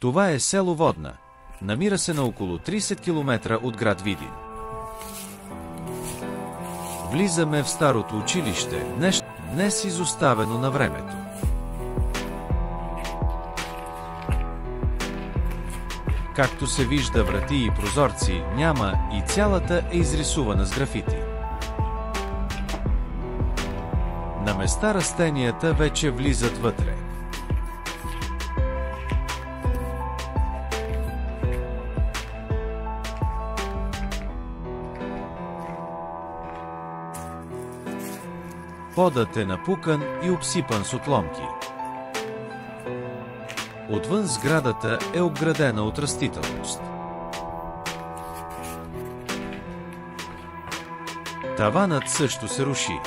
Това е село Водна. Намира се на около 30 км от град Видин. Влизаме в старото училище, днес изоставено на времето. Както се вижда, врати и прозорци няма и цялата е изрисувана с графити. На места растенията вече влизат вътре. Подът е напукан и обсипан с отломки. Отвън сградата е обградена от растителност. Таванът също се руши.